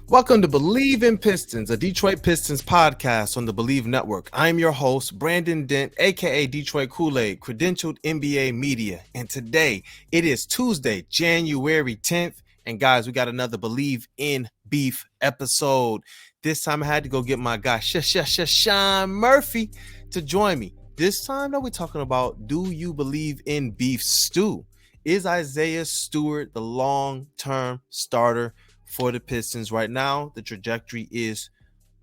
Welcome to Believe in Pistons, a Detroit Pistons podcast on the Believe Network. I'm your host, Brandon Dent, aka Detroit Kool-Aid, credentialed NBA media. And today, it is Tuesday, January 10th. And guys, we got another Believe in Beef episode. This time I had to go get my guy, Sean Murphy, to join me. This time, though, we're talking about, do you believe in beef stew? Is Isaiah Stewart the long-term starter for the Pistons right now? The trajectory is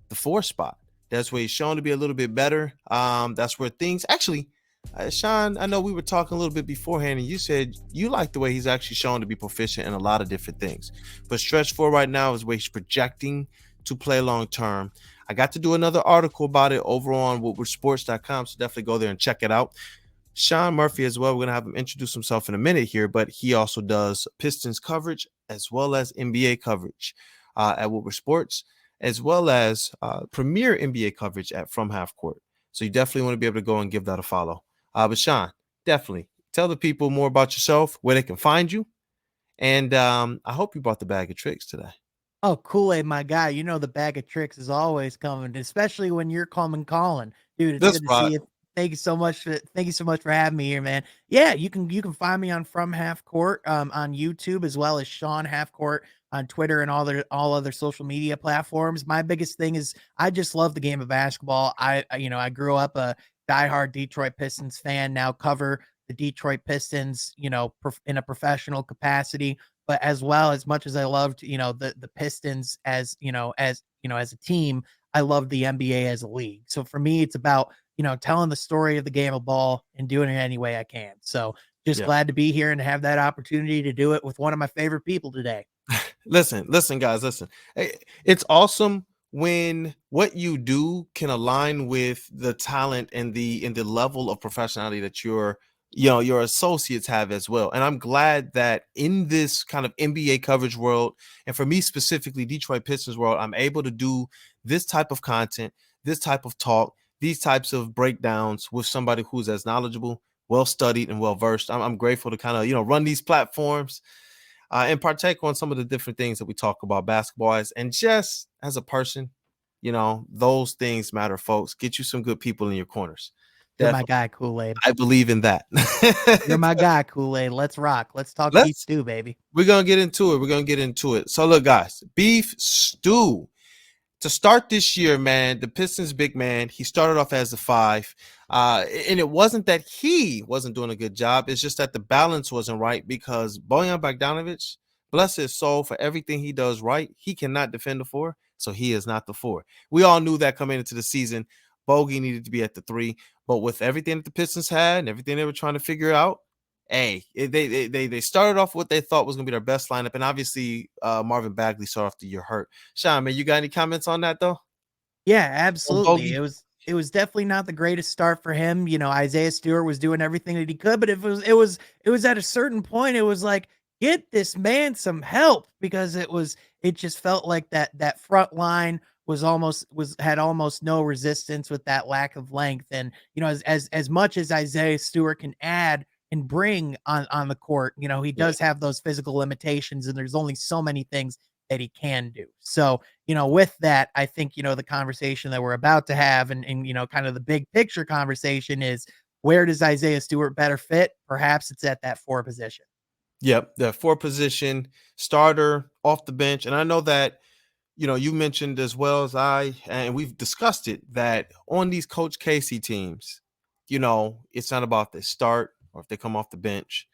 the 4 spot. That's where he's shown to be a little bit better. That's where things actually, Sean, I know we were talking a little bit beforehand, and you said you like the way he's actually shown to be proficient in a lot of different things. But stretch 4 right now is where he's projecting to play long term. I got to do another article about it over on woodwardsports.com, so definitely go there and check it out. Sean Murphy as well. We're going to have him introduce himself in a minute here, but he also does Pistons coverage as well as NBA coverage at Woodward Sports, as well as premier NBA coverage at From Half Court. So you definitely want to be able to go and give that a follow. But Sean, definitely tell the people more about yourself, where they can find you. And I hope you brought the bag of tricks today. Oh, Kool-Aid, my guy. You know the bag of tricks is always coming, especially when you're calling. Dude, it's That's good to right. see you. Thank you so much for having me here, man. Yeah, you can find me on From Half Court on YouTube, as well as Sean Half Court on Twitter and all other social media platforms. My biggest thing is I just love the game of basketball. I grew up a diehard Detroit Pistons fan, now cover the Detroit Pistons, in a professional capacity. But as well, as much as I loved, the Pistons as a team, I loved the NBA as a league. So for me, it's about, telling the story of the game of ball and doing it any way I can. So just glad to be here and have that opportunity to do it with one of my favorite people today. Listen, guys, listen. It's awesome when what you do can align with the talent and the level of professionality that your associates have as well. And I'm glad that in this kind of NBA coverage world, and for me specifically Detroit Pistons world, I'm able to do this type of content, this type of talk, these types of breakdowns with somebody who's as knowledgeable, well studied, and well versed. I'm grateful to kind of run these platforms and partake on some of the different things that we talk about basketball-wise. And just as a person, those things matter, folks. Get you some good people in your corners. You're my guy, Kool-Aid. I believe in that. You're my guy, Kool-Aid. Let's rock. Let's talk beef stew, baby. We're going to get into it. So look, guys, beef stew. To start this year, man, the Pistons big man, he started off as a 5. And it wasn't that he wasn't doing a good job. It's just that the balance wasn't right because Bojan Bogdanovic, bless his soul, for everything he does right, he cannot defend the 4, so he is not the 4. We all knew that coming into the season. Bogey needed to be at the 3, but with everything that the Pistons had and everything they were trying to figure out, they started off what they thought was going to be their best lineup, and obviously Marvin Bagley started off the year hurt. Sean, man, you got any comments on that though? Yeah, absolutely. It was definitely not the greatest start for him. Isaiah Stewart was doing everything that he could, but it was at a certain point, it was like, get this man some help, because it just felt like that front line had almost no resistance with that lack of length. And as much as Isaiah Stewart can add and bring on the court, he does have those physical limitations, and there's only so many things that he can do. So, with that, I think, the conversation that we're about to have and kind of the big picture conversation is, where does Isaiah Stewart better fit? Perhaps it's at that 4 position. Yep, the 4 position starter off the bench. And I know that, you mentioned as well as I, and we've discussed it, that on these Coach Casey teams, it's not about the start or if they come off the bench,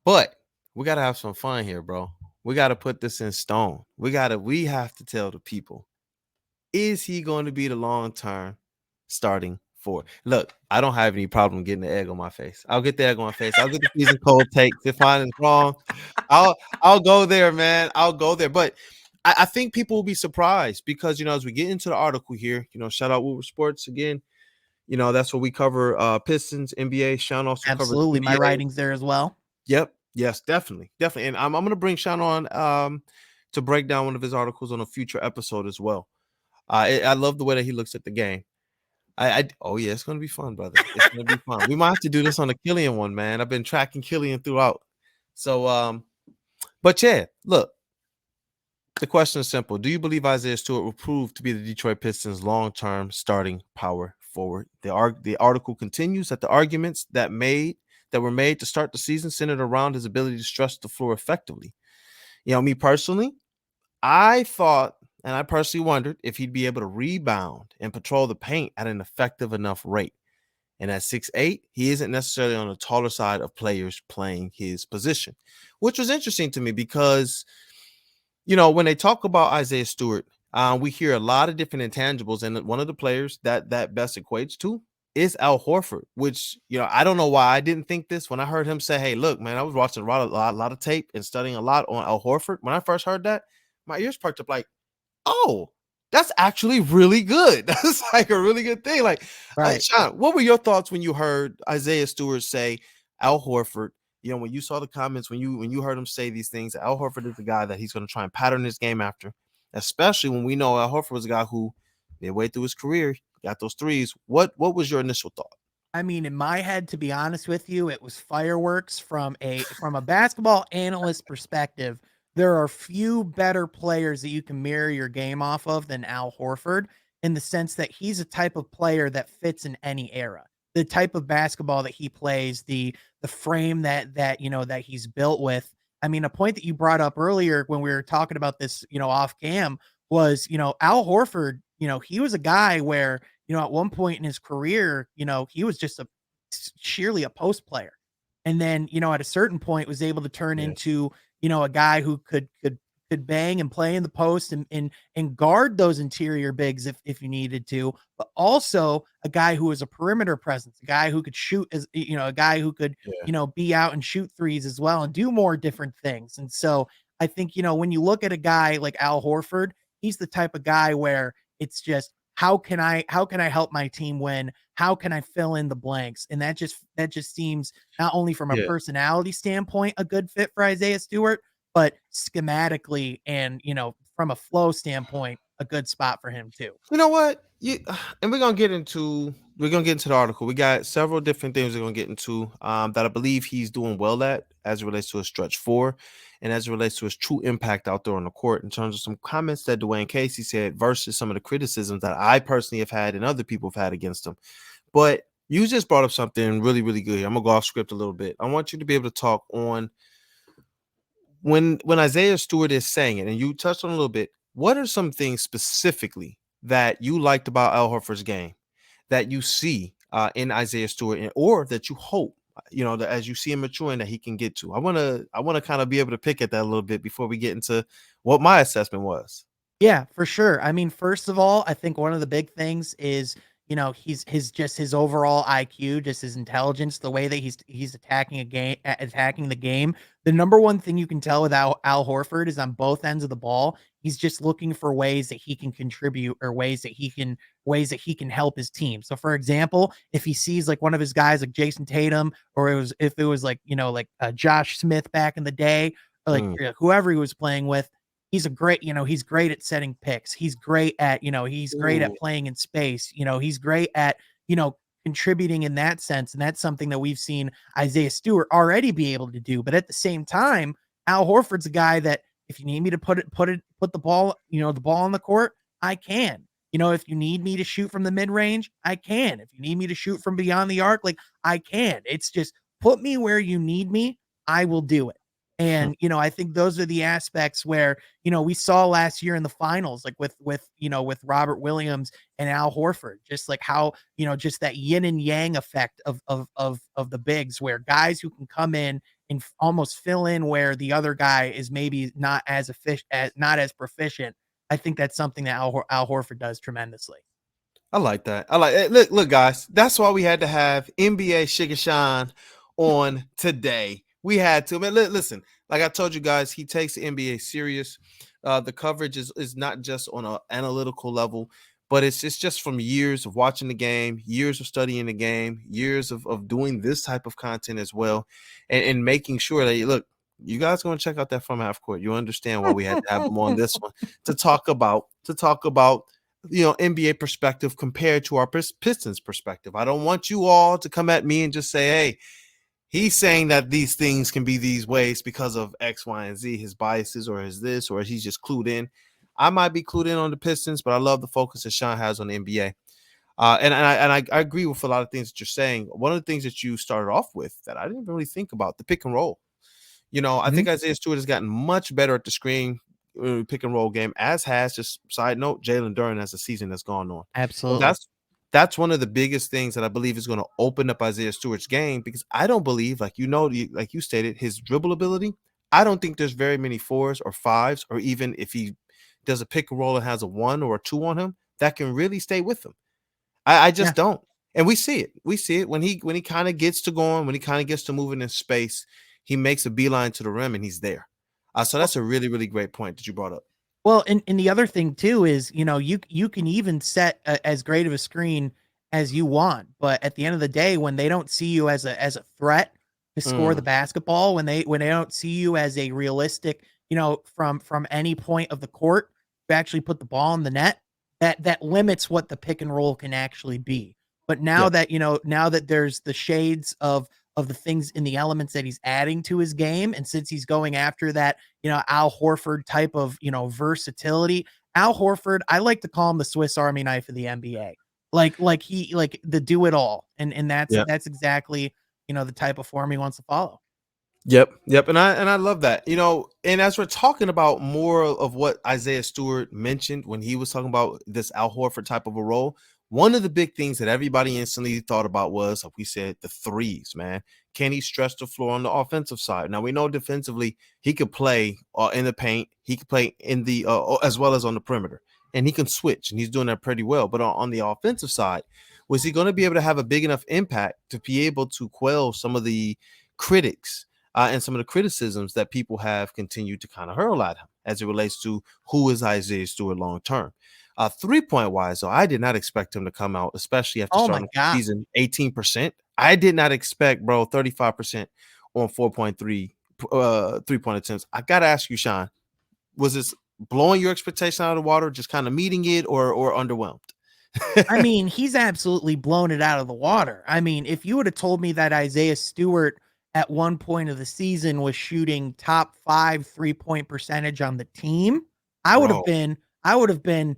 but we got to have some fun here, bro. We got to put this in stone. We have to tell the people, is he going to be the long-term starting 4? Look, I don't have any problem getting the egg on my face. I'll get the egg on my face. I'll get the season cold takes if mine is wrong. I'll go there, man. I'll go there. But I think people will be surprised because, as we get into the article here, shout out Woodward Sports again. That's what we cover, Pistons, NBA. Sean also absolutely covers NBA. My writing's there as well. Yep. Yes, definitely. And I'm going to bring Sean on to break down one of his articles on a future episode as well. I love the way that he looks at the game. Oh yeah, it's going to be fun, brother. It's going to be fun. We might have to do this on a Killian one, man. I've been tracking Killian throughout. So, but yeah, look, The question is simple. Do you believe Isaiah Stewart will prove to be the Detroit Pistons' long-term starting power forward? The article continues that the arguments that were made to start the season centered around his ability to stretch the floor effectively. Me personally, I thought and I personally wondered if he'd be able to rebound and patrol the paint at an effective enough rate. And at 6'8", he isn't necessarily on the taller side of players playing his position, which was interesting to me because when they talk about Isaiah Stewart, we hear a lot of different intangibles, and one of the players that best equates to is Al Horford. Which I don't know why I didn't think this when I heard him say, "Hey, look, man, I was watching a lot of tape and studying a lot on Al Horford." When I first heard that, my ears perked up, like, "Oh, that's actually really good. That's like a really good thing." Like, Right. Sean, what were your thoughts when you heard Isaiah Stewart say Al Horford? When you saw the comments, when you heard him say these things, Al Horford is the guy that he's going to try and pattern his game after, especially when we know Al Horford was a guy who, midway through his career, got those threes. What was your initial thought? I mean, in my head, to be honest with you, it was fireworks from a basketball analyst perspective. There are few better players that you can mirror your game off of than Al Horford, in the sense that he's a type of player that fits in any era. The type of basketball that he plays, the frame that he's built with. I mean, a point that you brought up earlier when we were talking about this, off cam, was, Al Horford, he was a guy where, at one point in his career, he was just sheerly a post player. And then, at a certain point was able to turn Yeah. into, a guy who could bang and play in the post and guard those interior bigs if you needed to, but also a guy who was a perimeter presence, a guy who could shoot, as a guy who could, Yeah. be out and shoot threes as well and do more different things. And so I think, when you look at a guy like Al Horford, he's the type of guy where it's just, how can I help my team win? How can I fill in the blanks? And that just seems, not only from a Yeah. personality standpoint, a good fit for Isaiah Stewart, but schematically and, from a flow standpoint, a good spot for him too. You know what? And we're gonna get into the article. We got several different things we're gonna get into that I believe he's doing well at as it relates to his stretch four and as it relates to his true impact out there on the court in terms of some comments that Dwayne Casey said versus some of the criticisms that I personally have had and other people have had against him. But you just brought up something really, really good here. I'm gonna go off script a little bit. I want you to be able to talk on when Isaiah Stewart is saying it, and you touched on a little bit. What are some things specifically that you liked about Al Horford's game that you see in Isaiah Stewart, or that you hope that as you see him maturing that he can get to? I want to kind of be able to pick at that a little bit before we get into what my assessment was. Yeah, for sure. I mean, first of all, I think one of the big things is, his overall IQ, just his intelligence, the way that he's attacking the game. The number one thing you can tell with Al Horford is on both ends of the ball, he's just looking for ways that he can contribute, or ways that he can help his team. So for example, if he sees like one of his guys like Jason Tatum, or if it was like, Josh Smith back in the day, or like whoever he was playing with, he's great at setting picks. He's great at, he's great at Ooh. playing in space. He's great at, contributing in that sense. And that's something that we've seen Isaiah Stewart already be able to do. But at the same time, Al Horford's a guy that if you need me to put the ball, the ball on the court, I can. If you need me to shoot from the mid range, I can. If you need me to shoot from beyond the arc, like, I can. It's just put me where you need me. I will do it. And, I think those are the aspects where, we saw last year in the finals, like with Robert Williams and Al Horford, just like how, just that yin and yang effect of the bigs, where guys who can come in and almost fill in where the other guy is maybe not as not as proficient. I think that's something that Al Horford does tremendously. I like that. I like it. Look, guys. That's why we had to have NBA Sugar Sean on today. We had to. Man, listen. Like I told you guys, he takes the NBA serious. The coverage is not just on an analytical level, but it's just from years of watching the game, years of studying the game, years of doing this type of content as well, and making sure that you guys going to check out that From Half Court. You understand why we had to have him on this one to talk about NBA perspective compared to our Pistons perspective. I don't want you all to come at me and just say, hey, He's saying that these things can be these ways because of X, Y, and Z, his biases or his this, or he's just clued in. I might be clued in on the Pistons, but I love the focus that Sean has on the NBA. I agree with a lot of things that you're saying. One of the things that you started off with that I didn't really think about, the pick and roll. I think Isaiah Stewart has gotten much better at the screen pick and roll game, as has, just side note, Jalen Duren as the season has gone on. So Absolutely. that's one of the biggest things that I believe is going to open up Isaiah Stewart's game, because I don't believe, like like you stated, his dribble ability. I don't think there's very many 4s or 5s, or even if he does a pick and roll and has a 1 or a 2 on him, that can really stay with him. I Yeah. just don't. And we see it. We see it when he kind of gets to going, when he kind of gets to moving in space, he makes a beeline to the rim and he's there. So that's a really, really great point that you brought up. Well, and the other thing too is, you can even set as great of a screen as you want, but at the end of the day, when they don't see you as a threat to score the basketball, when they don't see you as a realistic, from any point of the court to actually put the ball in the net, that limits what the pick and roll can actually be. But now Yep. that now that there's the shades of the things in the elements that he's adding to his game, and since he's going after that, Al Horford type of, versatility. Al Horford, I like to call him the Swiss Army knife of the NBA. Like the do it all. And Yep. that's exactly, the type of form he wants to follow. Yep. And I love that. And as we're talking about more of what Isaiah Stewart mentioned when he was talking about this Al Horford type of a role, one of the big things that everybody instantly thought about was, like we said, the threes, man. Can he stretch the floor on the offensive side? Now, we know defensively he could play in the paint. He could play in the as well as on the perimeter, and he can switch, and he's doing that pretty well. But on the offensive side, was he going to be able to have a big enough impact to be able to quell some of the critics and some of the criticisms that people have continued to kind of hurl at him as it relates to who is Isaiah Stewart long term? 3-point wise, though, I did not expect him to come out, especially after Oh my starting the God. season 18%. I did not expect, bro, 35% on 4.3 3-point attempts. I gotta ask you, Sean, was this blowing your expectation out of the water, just kind of meeting it, or underwhelmed? I mean, he's absolutely blown it out of the water. I mean, if you would have told me that Isaiah Stewart at one point of the season was shooting top 5 3-point percentage on the team, I would have Bro, been, I would have been,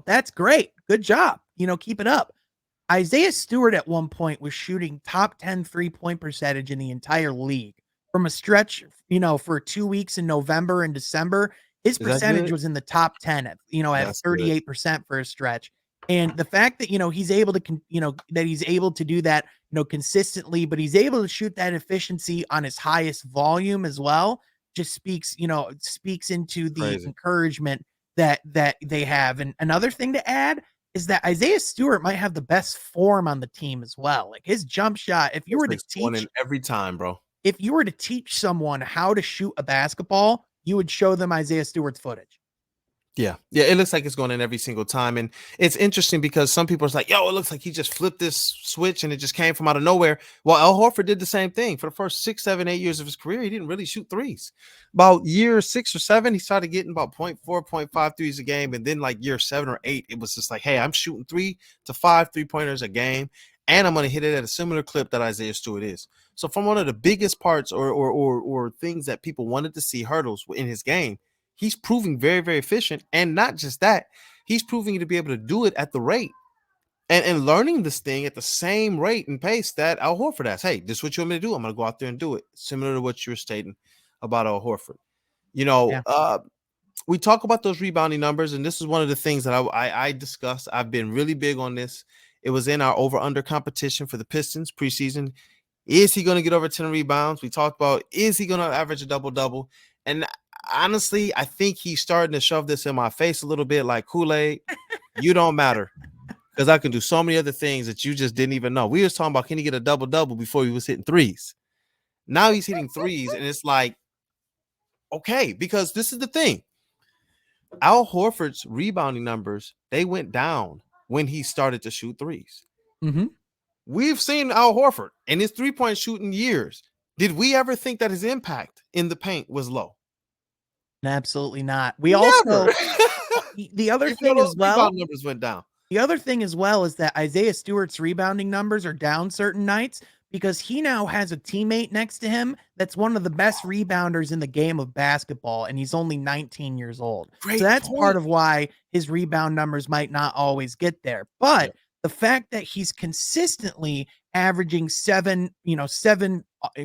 that's great. Good job. Keep it up. Isaiah Stewart at one point was shooting top 10 3-point percentage in the entire league from a stretch, for 2 weeks in November and December. His is that percentage good? was in the top 10 at That's good. 38% for a stretch. And the fact that, he's able to, that he's able to do that, consistently, but he's able to shoot that efficiency on his highest volume as well, just speaks into the Crazy. encouragement that they have. And another thing to add is that Isaiah Stewart might have the best form on the team as well. Like his jump shot, This thing's going in every time, bro. if you were to teach someone how to shoot a basketball, you would show them Isaiah Stewart's footage. Yeah. It looks like it's going in every single time. And it's interesting because some people are like, yo, it looks like he just flipped this switch and it just came from out of nowhere. Well, Al Horford did the same thing. For the first 6, 7, 8 years of his career, he didn't really shoot threes. About year 6 or 7, he started getting about 0.4, 0.5 threes a game. And then like year 7 or 8, it was just like, hey, I'm shooting 3 to 5 3-pointers a game. And I'm going to hit it at a similar clip that Isaiah Stewart is. So from one of the biggest parts or things that people wanted to see, hurdles in his game, he's proving very, very efficient. And not just that, he's proving to be able to do it at the rate and learning this thing at the same rate and pace that Al Horford has. Hey, this is what you want me to do. I'm going to go out there and do it. Similar to what you were stating about Al Horford. Yeah. We talk about those rebounding numbers, and this is one of the things that I discussed. I've been really big on this. It was in our over-under competition for the Pistons preseason. Is he going to get over 10 rebounds? We talked about, is he going to average a double-double? And honestly, I think he's starting to shove this in my face a little bit like Kool-Aid. You don't matter because I can do so many other things that you just didn't even know. We was talking about, can he get a double-double before he was hitting threes? Now he's hitting threes, and it's like, okay, because this is the thing. Al Horford's rebounding numbers, they went down when he started to shoot threes. Mm-hmm. We've seen Al Horford in his 3-point shooting years. Did we ever think that his impact in the paint was low? Absolutely not. We Never. also the other Even thing though as those well. rebound numbers went down. The other thing as well is that Isaiah Stewart's rebounding numbers are down certain nights because he now has a teammate next to him that's one of the best rebounders in the game of basketball, and he's only 19 years old. So Great that's part point. of why his rebound numbers might not always get there. But the fact that he's consistently averaging seven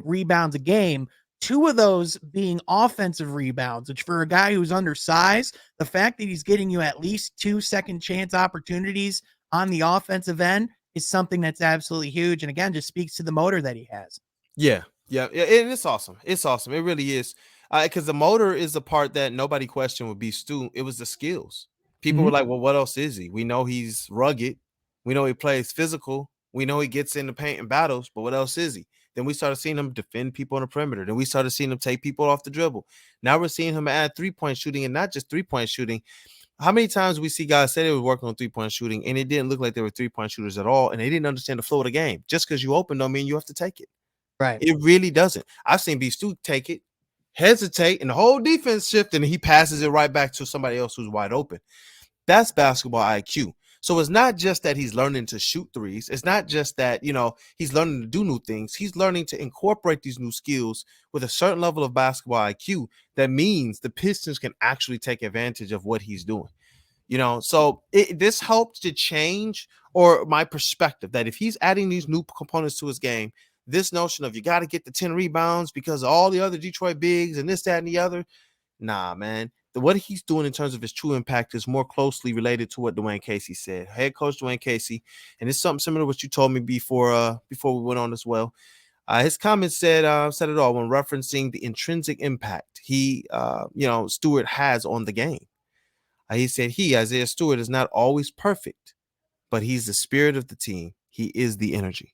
rebounds a game, two of those being offensive rebounds, which for a guy who's undersized, the fact that he's getting you at least 2 second chance opportunities on the offensive end is something that's absolutely huge. And again, just speaks to the motor that he has. Yeah. And it's awesome. It's awesome. It really is. Because the motor is the part that nobody questioned would be Stu. It was the skills. People were like, well, what else is he? We know he's rugged. We know he plays physical. We know he gets in the paint and battles, but what else is he? Then we started seeing him defend people on the perimeter. Then we started seeing him take people off the dribble. Now we're seeing him add 3-point shooting, and not just 3-point shooting. How many times we see guys say they were working on 3-point shooting and it didn't look like they were 3-point shooters at all, and they didn't understand the flow of the game. Just because you open don't mean you have to take it. Right. It really doesn't. I've seen B. Stu take it, hesitate, and the whole defense shift, and he passes it right back to somebody else who's wide open. That's basketball IQ. So it's not just that he's learning to shoot threes. It's not just that, he's learning to do new things. He's learning to incorporate these new skills with a certain level of basketball IQ that means the Pistons can actually take advantage of what he's doing. So this helped to change my perspective that if he's adding these new components to his game, this notion of you got to get the 10 rebounds because of all the other Detroit bigs and this, that, and the other. Nah, man. What he's doing in terms of his true impact is more closely related to what Dwayne Casey said. Head coach Dwayne Casey, and it's something similar to what you told me before we went on as well. His comments said it all when referencing the intrinsic impact Stewart has on the game. He said Isaiah Stewart, is not always perfect, but he's the spirit of the team. He is the energy.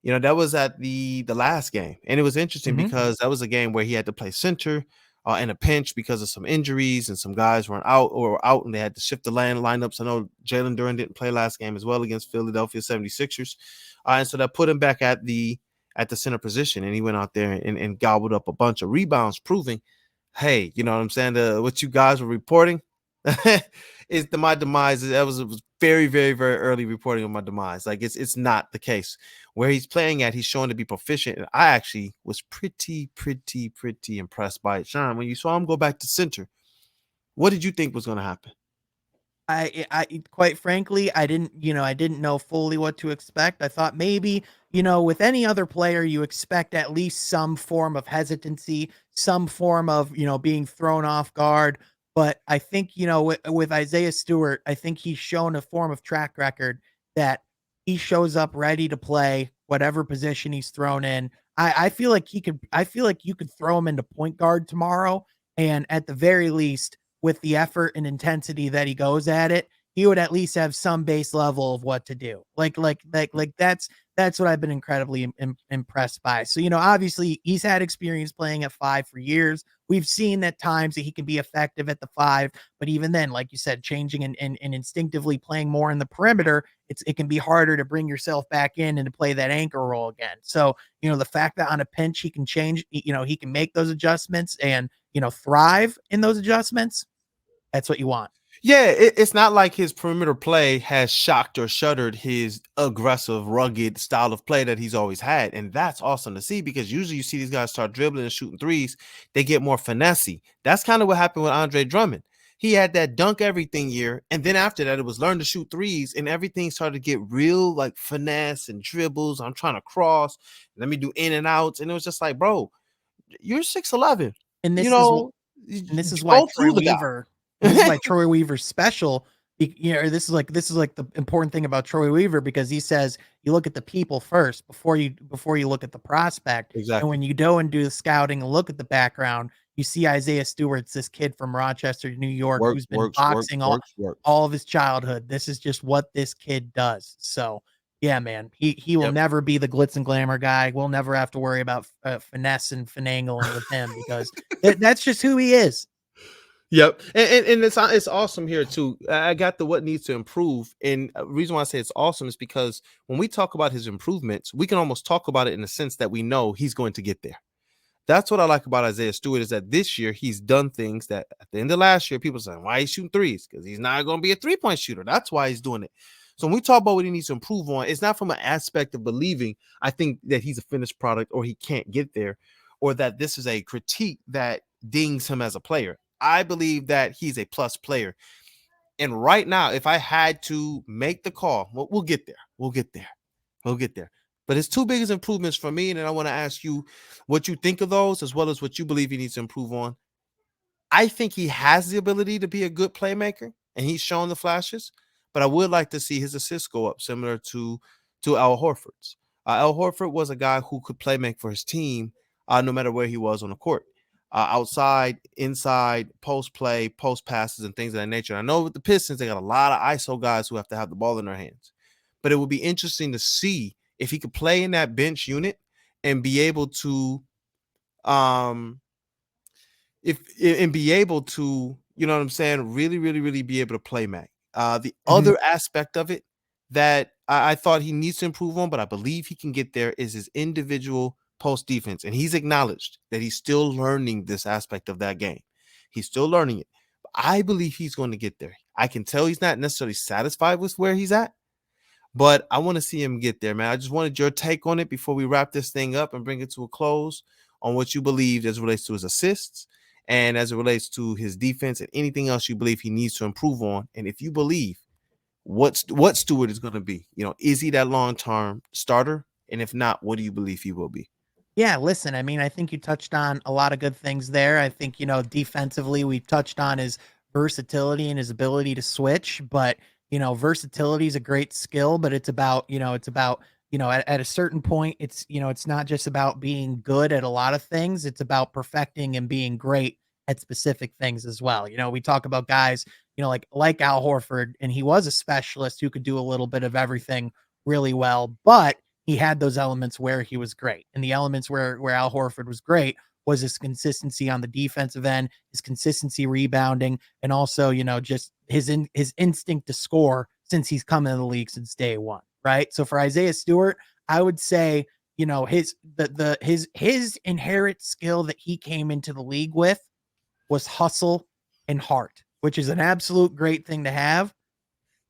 That was at the last game, and it was interesting because that was a game where he had to play center in a pinch because of some injuries and some guys weren't out and they had to shift the lineups. I know Jalen Duren didn't play last game as well against Philadelphia 76ers. And so that put him back at the center position, and he went out there and gobbled up a bunch of rebounds, proving, hey, you know what I'm saying? What you guys were reporting is my demise. It was very, very, very early reporting of my demise. Like it's not the case. Where he's playing at, he's showing to be proficient. And I actually was pretty impressed by it. Sean, when you saw him go back to center, what did you think was going to happen? I quite frankly, I didn't know fully what to expect. I thought maybe, with any other player, you expect at least some form of hesitancy, some form of, being thrown off guard. But I think, with Isaiah Stewart, I think he's shown a form of track record that he shows up ready to play whatever position he's thrown in. I feel like you could throw him into point guard tomorrow, and at the very least, with the effort and intensity that he goes at it, he would at least have some base level of what to do. Like that's what I've been incredibly impressed by. So, obviously he's had experience playing at 5 for years. We've seen at times that he can be effective at the 5, but even then, like you said, changing and instinctively playing more in the perimeter, it can be harder to bring yourself back in and to play that anchor role again. So, the fact that on a pinch he can change, he can make those adjustments and, thrive in those adjustments. That's what you want. Yeah, it's not like his perimeter play has shocked or shuttered his aggressive, rugged style of play that he's always had. And that's awesome to see because usually you see these guys start dribbling and shooting threes, they get more finessey. That's kind of what happened with Andre Drummond. He had that dunk everything year, and then after that, it was learn to shoot threes, and everything started to get real like finesse and dribbles. I'm trying to cross, let me do in and outs, and it was just like, bro, you're 6'11". And this this is why Troy Weaver. This is why Troy Weaver's special. This is like the important thing about Troy Weaver, because he says you look at the people first before you look at the prospect. Exactly. And when you go and do the scouting and look at the background, you see Isaiah Stewart's this kid from Rochester, New York, who's been boxing all of his childhood. This is just what this kid does. So yeah, man, he will never be the glitz and glamour guy. We'll never have to worry about finesse and finagling with him because that's just who he is. Yep. And it's awesome here too. I got the what needs to improve. And the reason why I say it's awesome is because when we talk about his improvements, we can almost talk about it in the sense that we know he's going to get there. That's what I like about Isaiah Stewart, is that this year he's done things that at the end of last year, people saying, why he's shooting threes? Because he's not going to be a 3-point shooter. That's why he's doing it. So when we talk about what he needs to improve on, it's not from an aspect of believing I think that he's a finished product or he can't get there, or that this is a critique that dings him as a player. I believe that he's a plus player. And right now, if I had to make the call, we'll get there. We'll get there. We'll get there. But his two biggest improvements for me, and I want to ask you what you think of those, as well as what you believe he needs to improve on. I think he has the ability to be a good playmaker, and he's shown the flashes. But I would like to see his assists go up, similar to Al Horford's. Al Horford was a guy who could play make for his team, no matter where he was on the court, outside, inside, post play, post passes, and things of that nature. And I know with the Pistons, they got a lot of ISO guys who have to have the ball in their hands. But it would be interesting to see if he could play in that bench unit and be able to if and be able to, you know what I'm saying, really, really, really be able to play Mac. The other aspect of it that I thought he needs to improve on, but I believe he can get there, is his individual post defense. And he's acknowledged that he's still learning this aspect of that game. He's still learning it. But I believe he's going to get there. I can tell he's not necessarily satisfied with where he's at, but I want to see him get there, man. I just wanted your take on it before we wrap this thing up and bring it to a close, on what you believe as it relates to his assists and as it relates to his defense and anything else you believe he needs to improve on. And if you believe what Stewart is going to be, is he that long-term starter? And if not, what do you believe he will be? Yeah, listen, I mean, I think you touched on a lot of good things there. I think, defensively, we've touched on his versatility and his ability to switch, but, versatility is a great skill, but at a certain point, it's not just about being good at a lot of things. It's about perfecting and being great at specific things as well. We talk about guys, like Al Horford, and he was a specialist who could do a little bit of everything really well, but he had those elements where he was great. And the elements where Al Horford was great was his consistency on the defensive end, his consistency rebounding, and also, just his instinct to score since he's come in the league since day one. Right. So for Isaiah Stewart, I would say, his inherent skill that he came into the league with was hustle and heart, which is an absolute great thing to have.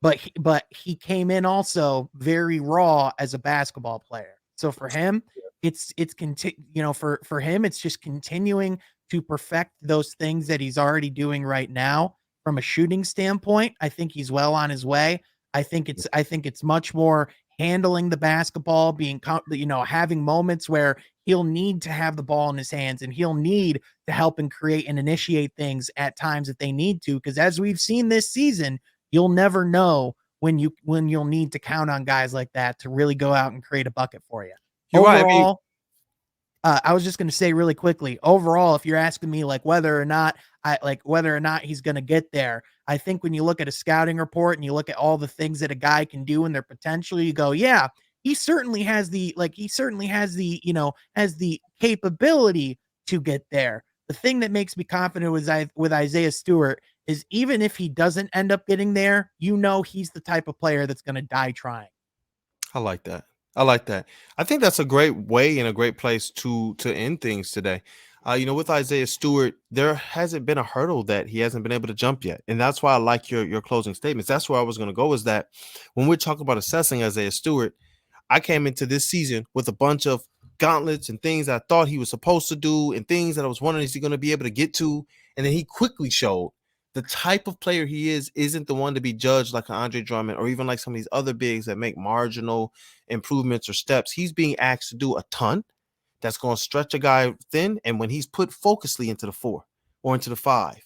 But he came in also very raw as a basketball player. So for him, for him, it's just continuing to perfect those things that he's already doing right now. From a shooting standpoint, I think he's well on his way. I think it's much more handling the basketball, having moments where he'll need to have the ball in his hands and he'll need to help and create and initiate things at times that they need to. Because as we've seen this season, you'll never know when you'll need to count on guys like that to really go out and create a bucket for you. You're overall, right. I mean, I was just going to say really quickly, overall, if you're asking me whether or not he's going to get there, I think when you look at a scouting report and you look at all the things that a guy can do and their potential, you go, yeah, he certainly has the capability to get there. The thing that makes me confident with Isaiah Stewart is even if he doesn't end up getting there, he's the type of player that's going to die trying. I like that. I think that's a great way and a great place to end things today. With Isaiah Stewart, there hasn't been a hurdle that he hasn't been able to jump yet. And that's why I like your closing statements. That's where I was going to go, is that when we're talking about assessing Isaiah Stewart, I came into this season with a bunch of gauntlets and things I thought he was supposed to do and things that I was wondering, is he going to be able to get to? And then he quickly showed the type of player he isn't the one to be judged like an Andre Drummond or even like some of these other bigs that make marginal improvements or steps. He's being asked to do a ton that's going to stretch a guy thin. And when he's put focusly into the 4 or into the 5,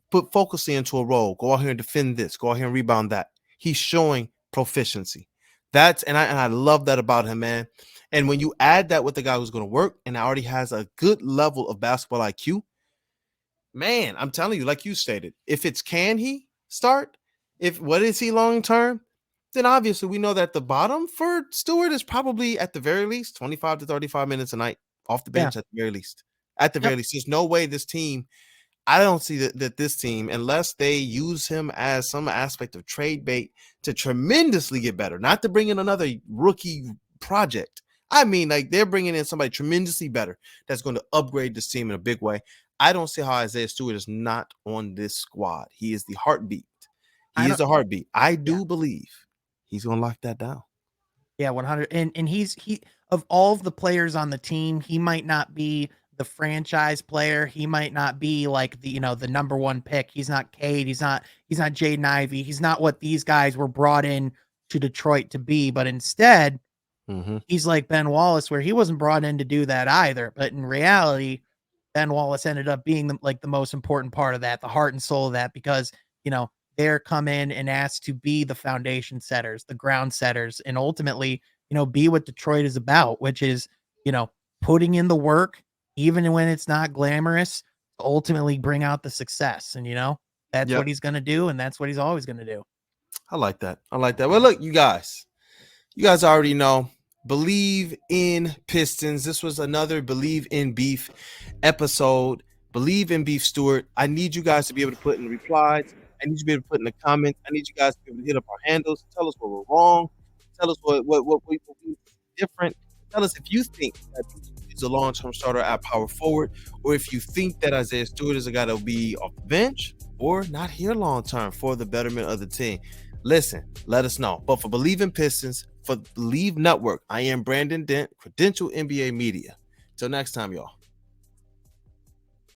put focusly into a role, go out here and defend this, go out here and rebound that, he's showing proficiency. And I love that about him, man. And when you add that with the guy who's going to work and already has a good level of basketball IQ, man, I'm telling you, like you stated, if it's can he start, what is he long term, then obviously we know that the bottom for Stewart is probably at the very least 25 to 35 minutes a night off the bench. At the very least. There's no way this team, I don't see that this team, unless they use him as some aspect of trade bait to tremendously get better, not to bring in another rookie project. I mean, like, they're bringing in somebody tremendously better that's going to upgrade this team in a big way. I don't see how Isaiah Stewart is not on this squad. He is the heartbeat. He is the heartbeat. I do believe he's gonna lock that down. Yeah, 100. And he of all of the players on the team, he might not be the franchise player. He might not be like the number one pick. He's not Cade. He's not Jaden Ivey. He's not what these guys were brought in to Detroit to be. But instead, he's like Ben Wallace, where he wasn't brought in to do that either. But in reality, Ben Wallace ended up being the most important part of that, the heart and soul of that, because they're come in and asked to be the foundation setters, the ground setters, and ultimately, be what Detroit is about, which is, putting in the work, even when it's not glamorous, to ultimately bring out the success. And, that's what he's going to do. And that's what he's always going to do. I like that. Well, look, you guys already know. Believe in Pistons. This was another Believe in Beef episode. Believe in Beef Stewart. I need you guys to be able to put in the replies. I need you to be able to put in the comments. I need you guys to be able to hit up our handles. Tell us what we're wrong. Tell us what we different. Tell us if you think that he's a long-term starter at power forward, or if you think that Isaiah Stewart is a guy that will be off the bench or not here long-term for the betterment of the team. Listen, let us know. But for Believe in Pistons, for Believe Network, I am Brandon Dent, Credential NBA Media. Till next time, y'all.